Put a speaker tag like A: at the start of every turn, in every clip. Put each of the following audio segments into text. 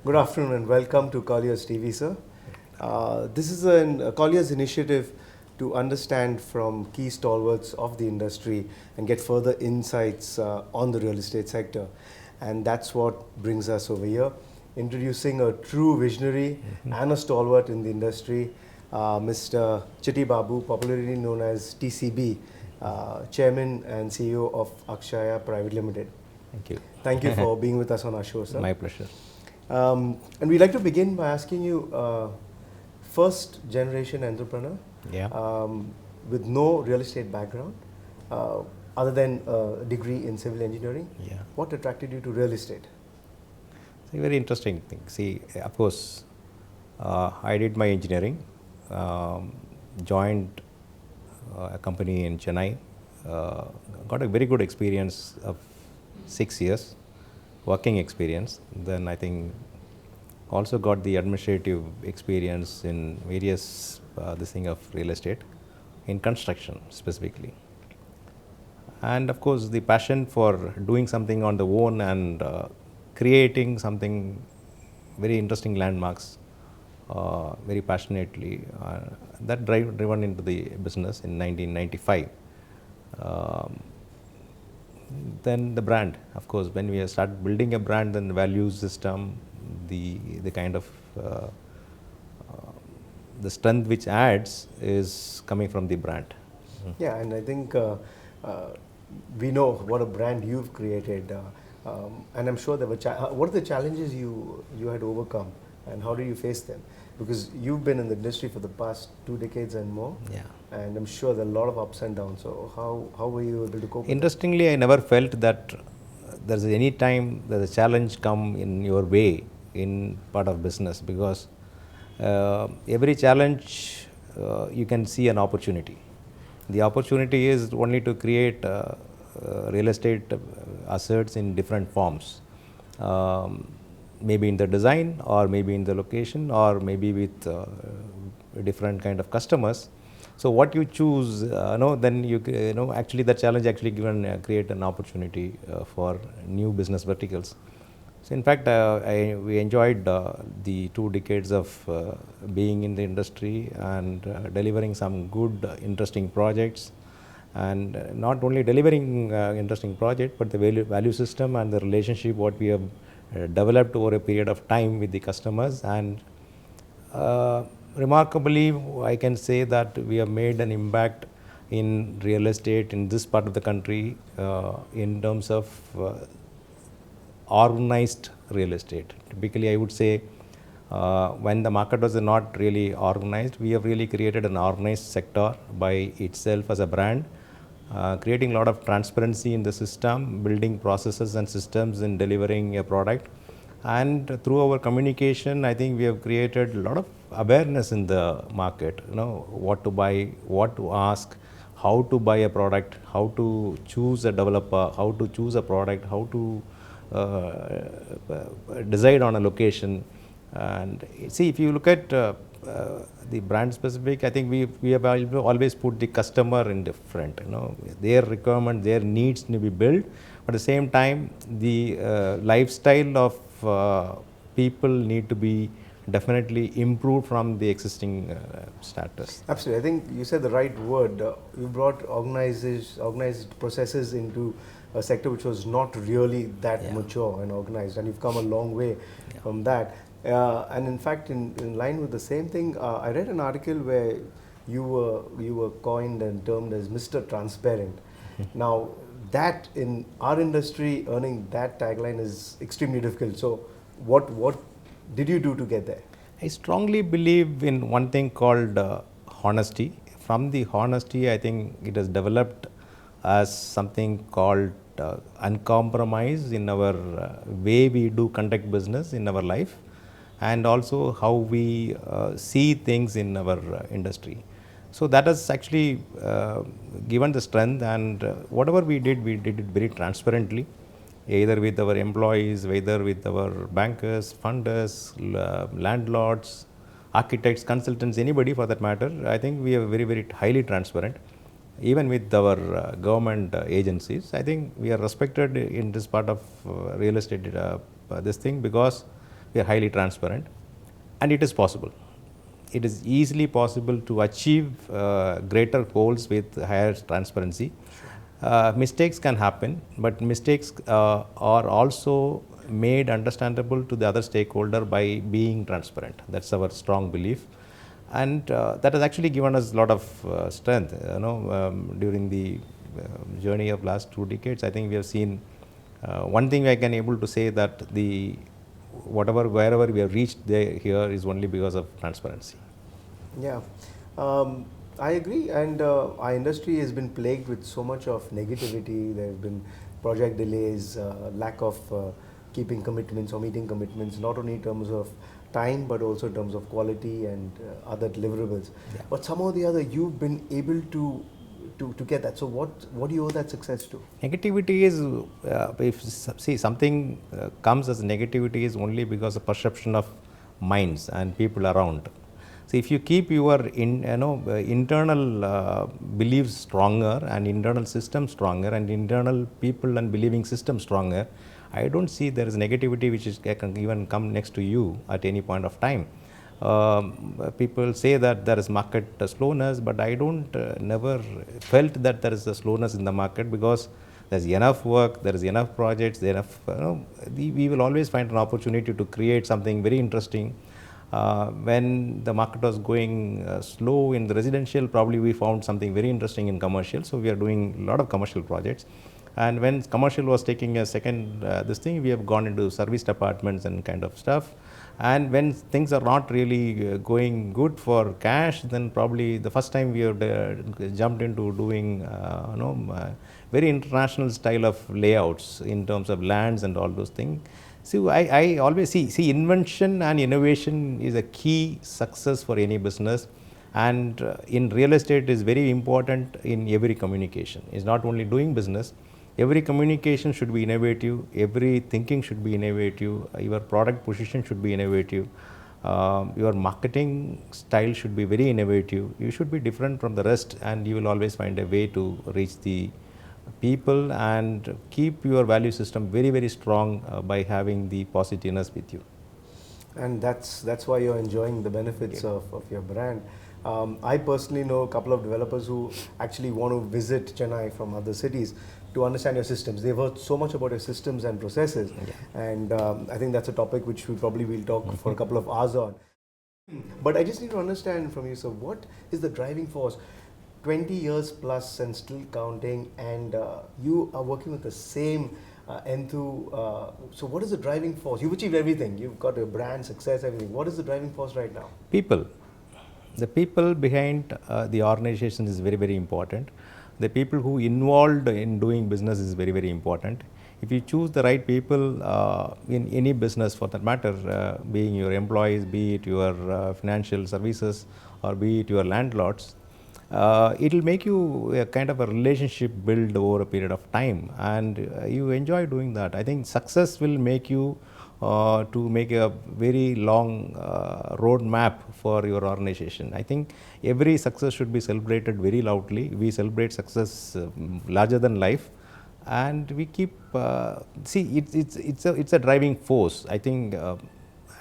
A: Good afternoon and welcome to Colliers TV, sir. This is a Colliers initiative to understand from key stalwarts of the industry and get further insights on the real estate sector. And that's what brings us over here, introducing a true visionary and a stalwart in the industry, Mr. Chitty Babu, popularly known as TCB, Chairman and CEO of Akshaya Pvt Ltd.
B: Thank you.
A: Thank you for being with us on our show, sir.
B: My pleasure.
A: And we'd like to begin by asking you, first generation entrepreneur with no real estate background, other than a degree in civil engineering.
B: Yeah.
A: What attracted you to real estate?
B: It's a very interesting thing. See, of course, I did my engineering, joined a company in Chennai, got a very good experience of 6 years, working experience. Then I think also got the administrative experience in various this thing of real estate, in construction specifically. And of course, the passion for doing something on the own and creating something very interesting landmarks, very passionately. That driven into the business in 1995. Then the brand, of course, when we start building a brand, then the value system, the kind of the strength which adds is coming from the brand.
A: Yeah, and I think we know what a brand you've created, and I'm sure there were. What are the challenges you had to overcome, and how did you face them? Because you've been in the industry for the past 2 decades and more.
B: Yeah.
A: And I'm sure there are a lot of ups and downs. So how were you able to cope?
B: Interestingly, I never felt that there's any time that a challenge come in your way in part of business, because every challenge you can see an opportunity. The opportunity is only to create real estate assets in different forms. Maybe in the design, or maybe in the location, or maybe with different kind of customers. So what you choose, then you actually that challenge actually given create an opportunity for new business verticals. So in fact, we enjoyed the 2 decades of being in the industry and delivering some good, interesting projects, and not only delivering interesting project, but the value system and the relationship what we have developed over a period of time with the customers. And remarkably, I can say that we have made an impact in real estate in this part of the country in terms of organized real estate. Typically, I would say when the market was not really organized, we have really created an organized sector by itself as a brand, creating a lot of transparency in the system, building processes and systems in delivering a product. And through our communication, I think we have created a lot of awareness in the market, what to buy, what to ask, how to buy a product, how to choose a developer, how to choose a product, how to decide on a location. And see, if you look at the brand specific, I think we have always put the customer in the front. Their requirement, their needs need to be built, but at the same time, the lifestyle of people need to be definitely improved from the existing status.
A: Absolutely. I think you said the right word. You brought organized processes into a sector which was not really that mature and organized, and you've come a long way from that. And in fact, in line with the same thing, I read an article where you were coined and termed as Mr. Transparent. Now, that in our industry, earning that tagline is extremely difficult. So, what did you do to get there?
B: I strongly believe in one thing called honesty. From the honesty, I think it has developed as something called uncompromised in our way we do conduct business in our life, and also how we see things in our industry. So that has actually given the strength, and whatever we did it very transparently, either with our employees, whether with our bankers, funders, landlords, architects, consultants, anybody for that matter. I think we are very, very highly transparent. Even with our government agencies, I think we are respected in this part of real estate, this thing, because we are highly transparent, and it is possible. It is easily possible to achieve greater goals with higher transparency. Mistakes can happen, but mistakes are also made understandable to the other stakeholder by being transparent. That's our strong belief, and that has actually given us a lot of strength. During the journey of last 2 decades, I think we have seen one thing I can able to say, that the wherever we have reached here is only because of transparency.
A: Yeah, I agree, and our industry has been plagued with so much of negativity. There have been project delays, lack of keeping commitments or meeting commitments, not only in terms of time but also in terms of quality and other deliverables.
B: Yeah.
A: But somehow or the other, you've been able to get that. So what do you owe that success to?
B: Negativity is, if something comes as negativity, is only because of perception of minds and people around. So if you keep your internal beliefs stronger and internal system stronger and internal people and believing system stronger, I don't see there is negativity which can even come next to you at any point of time. People say that there is market slowness, but I don't never felt that there is a slowness in the market, because there's enough work, there is enough projects, there enough, we will always find an opportunity to create something very interesting. When the market was going slow in the residential, probably we found something very interesting in commercial, so we are doing a lot of commercial projects. And when commercial was taking a second this thing, we have gone into service departments and kind of stuff. And when things are not really going good for cash, then probably the first time we have jumped into doing very international style of layouts in terms of lands and all those things. So I always see invention and innovation is a key success for any business, and in real estate is very important in every communication. It's not only doing business. Every communication should be innovative, every thinking should be innovative, your product position should be innovative, your marketing style should be very innovative. You should be different from the rest, and you will always find a way to reach the people and keep your value system very, very strong by having the positiveness with you.
A: And that's why you're enjoying the benefits of your brand. I personally know a couple of developers who actually want to visit Chennai from other cities to understand your systems. They've heard so much about your systems and processes, and I think that's a topic which we probably will talk for a couple of hours on. But I just need to understand from you, sir, what is the driving force? 20 years plus and still counting, and you are working with the same so what is the driving force? You've achieved everything. You've got a brand, success, everything. What is the driving force right now?
B: People. The people behind the organization is very, very important. The people who involved in doing business is very, very important. If you choose the right people in any business for that matter, being your employees, be it your financial services, or be it your landlords, it will make you a kind of a relationship build over a period of time, and you enjoy doing that. I think success will make you to make a very long road map for your organization. I think every success should be celebrated very loudly. We celebrate success larger than life, and we keep it's a driving force. I think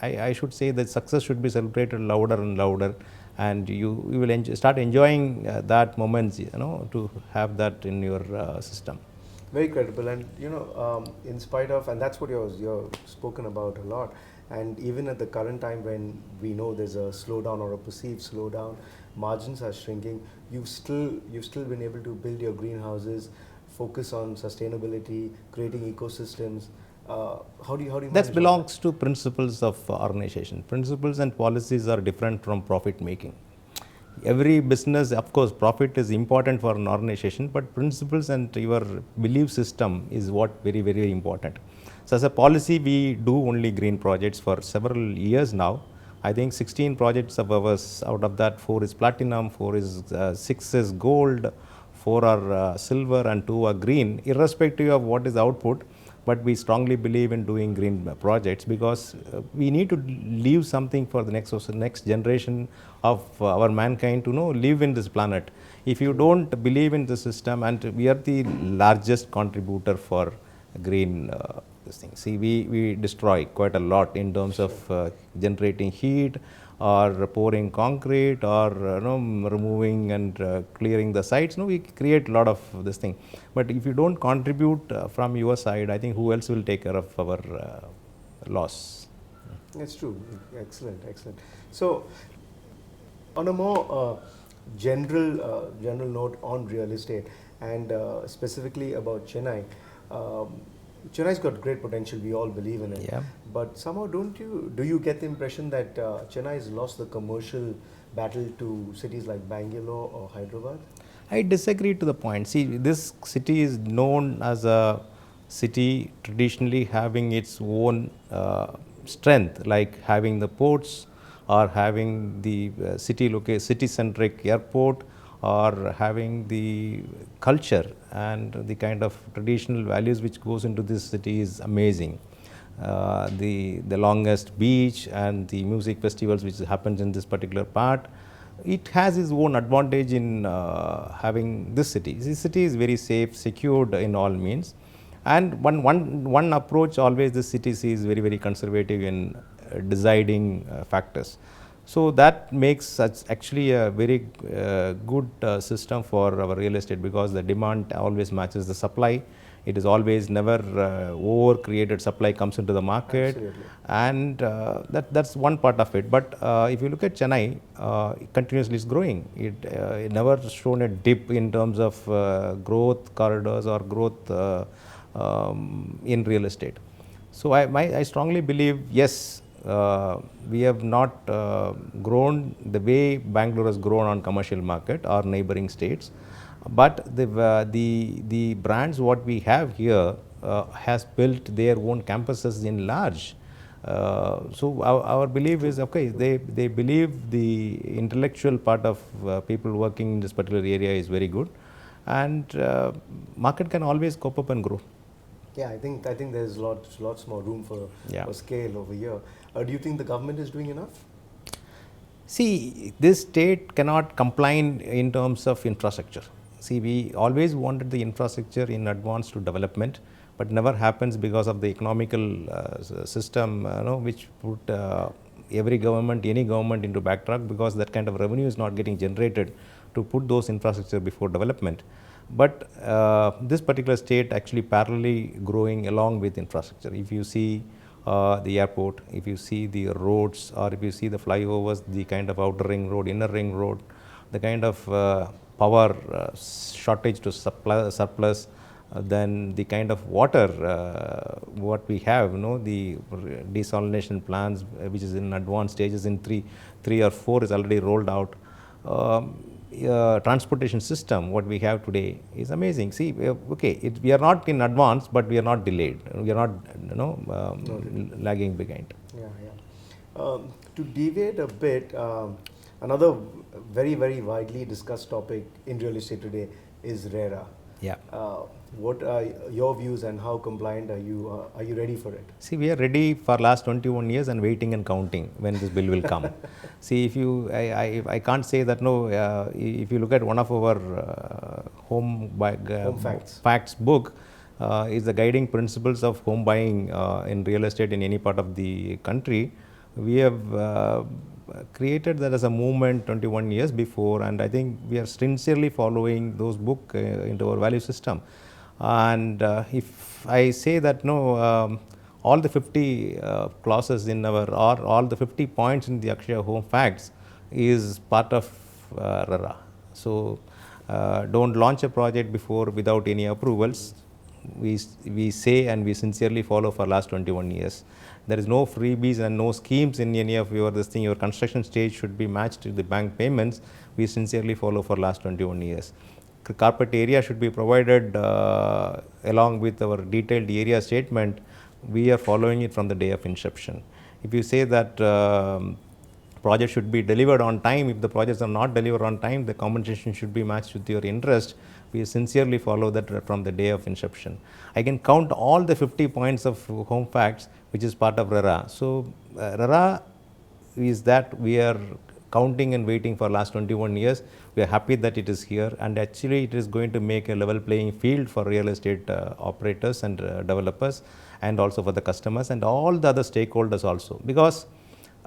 B: I should say that success should be celebrated louder and louder, and you will start enjoying that moments, to have that in your system.
A: Very credible, and in spite of, and that's what you're spoken about a lot, and even at the current time when we know there's a slowdown or a perceived slowdown, margins are shrinking, you've still been able to build your greenhouses, focus on sustainability, creating ecosystems. How do you
B: that belongs to principles of organization. Principles and policies are different from profit making. Every business, of course, profit is important for an organization, but principles and your belief system is what very, very important. So as a policy, we do only green projects for several years now. I think 16 projects of ours, out of that 4 is platinum, 6 is gold, 4 are silver, and 2 are green, irrespective of what is output. But we strongly believe in doing green projects because we need to leave something for the next generation of our mankind to live in this planet. If you don't believe in the system, and we are the largest contributor for green this thing. See, we destroy quite a lot in terms of generating heat, or pouring concrete, or removing and clearing the sites. We create a lot of this thing. But if you don't contribute from your side, I think who else will take care of our loss?
A: That's true. Excellent, excellent. So, on a more general note on real estate, and specifically about Chennai, Chennai's got great potential. We all believe in it.
B: Yeah.
A: But somehow, do you get the impression that Chennai has lost the commercial battle to cities like Bangalore or Hyderabad?
B: I disagree to the point. See, this city is known as a city traditionally having its own strength, like having the ports, or having the city-centric airport, or having the culture and the kind of traditional values which goes into this city is amazing. The longest beach and the music festivals which happens in this particular part, it has its own advantage in having this city. This city is very safe, secured in all means, and one approach always the city is very, very conservative in deciding factors. So that makes such actually a very good system for our real estate, because the demand always matches the supply. It is always never over created supply comes into the market.
A: Absolutely.
B: And that's one part of it. But if you look at Chennai, it continuously is growing. It never shown a dip in terms of growth corridors or growth in real estate. So I strongly believe, yes, we have not grown the way Bangalore has grown on commercial market or neighboring states, but the brands what we have here has built their own campuses in large. So our belief is, okay, they believe the intellectual part of people working in this particular area is very good, and market can always cope up and grow.
A: Yeah, I think there's lots more room for scale over here. Do you think the government is doing enough?
B: See, this state cannot comply in terms of infrastructure. See, we always wanted the infrastructure in advance to development, but never happens because of the economical system, which put any government into backtrack, because that kind of revenue is not getting generated to put those infrastructure before development. But this particular state actually parallelly growing along with infrastructure. If you see the airport, if you see the roads, or if you see the flyovers, the kind of outer ring road, inner ring road, the kind of power shortage to surplus, then the kind of water what we have, the desalination plants which is in advanced stages, in three or four is already rolled out. Transportation system what we have today is amazing. See, okay, we are not in advance, but we are not delayed. We are not lagging behind.
A: Yeah. To deviate a bit, another very, very widely discussed topic in real estate today is RERA.
B: Yeah.
A: What are your views, and how compliant are you? Are you ready for it?
B: See, we are ready for last 21 years and waiting and counting when this bill will come. See, if you, I can't say that no. If you look at one of our home facts book, is the guiding principles of home buying in real estate in any part of the country. We have created that as a movement 21 years before, and I think we are sincerely following those book into our value system. And if I say that all the 50 clauses in our, or all the 50 points in the Akshaya Home Facts is part of RERA. So don't launch a project before without any approvals. We say and we sincerely follow for last 21 years. There is no freebies and no schemes in any of your Your construction stage should be matched to the bank payments. We sincerely follow for last 21 years. Carpet area should be provided along with our detailed area statement. We are following it from the day of inception. If you say that project should be delivered on time, if the projects are not delivered on time, the compensation should be matched with your interest. We sincerely follow that from the day of inception. I can count all the 50 points of home facts which is part of RERA. So RERA is that we are counting and waiting for last 21 years. We are happy that it is here, and actually it is going to make a level playing field for real estate operators and developers. and also for the customers and all the other stakeholders also, because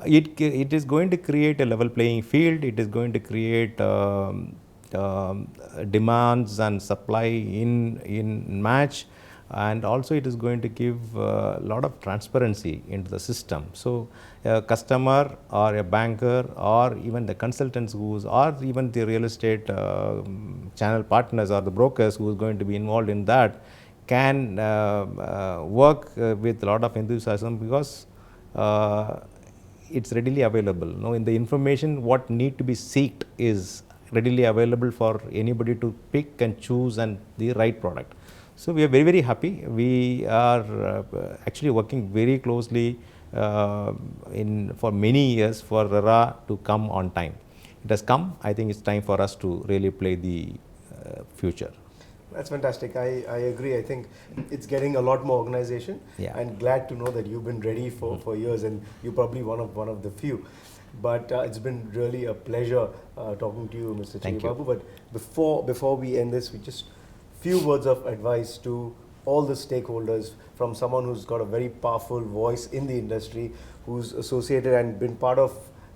B: it is going to create a level playing field. It is going to create demands and supply in match, and also it is going to give a lot of transparency into the system. So a customer or a banker or even the consultants or even the real estate channel partners or the brokers who is going to be involved in that can work with a lot of enthusiasm, because it's readily available. In the information what need to be sought is readily available for anybody to pick and choose and the right product. So we are very, very happy. We are actually working very closely for many years for RERA to come on time. It has come. I think it's time for us to really play the future.
A: That's fantastic. I agree. I think it's getting a lot more organization.
B: Yeah.
A: And glad to know that you've been ready for years, and you're probably one of the few. But it's been really a pleasure talking to you, Mr. Chitty Babu. But before we end this, we just few words of advice to all the stakeholders, from someone who's got a very powerful voice in the industry, who's associated and been part of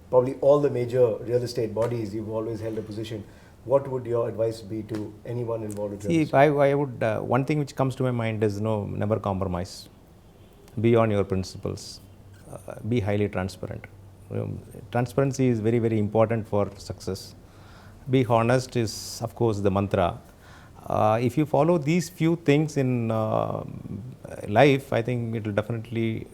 A: probably all the major real estate bodies. You've always held a position. What would your advice be to anyone involved with real estate?
B: I would, one thing which comes to my mind is never compromise. Be on your principles. Be highly transparent. Transparency is very, very important for success. Be honest is, of course, the mantra. If you follow these few things in life, I think it will definitely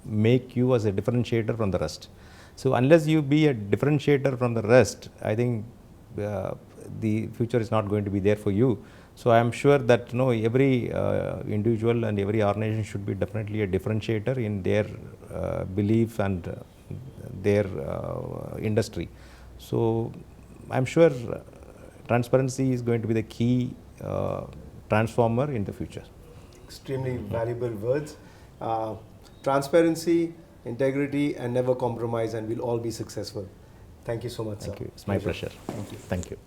B: make you as a differentiator from the rest. So unless you be a differentiator from the rest, I think the future is not going to be there for you. So I am sure that every individual and every organization should be definitely a differentiator in their belief and their industry. So I am sure transparency is going to be the key transformer in the future.
A: Extremely valuable words. Transparency, integrity, and never compromise, and we'll all be successful. Thank you so much, sir.
B: Thank you. It's my pleasure.
A: Thank you.
B: Thank you.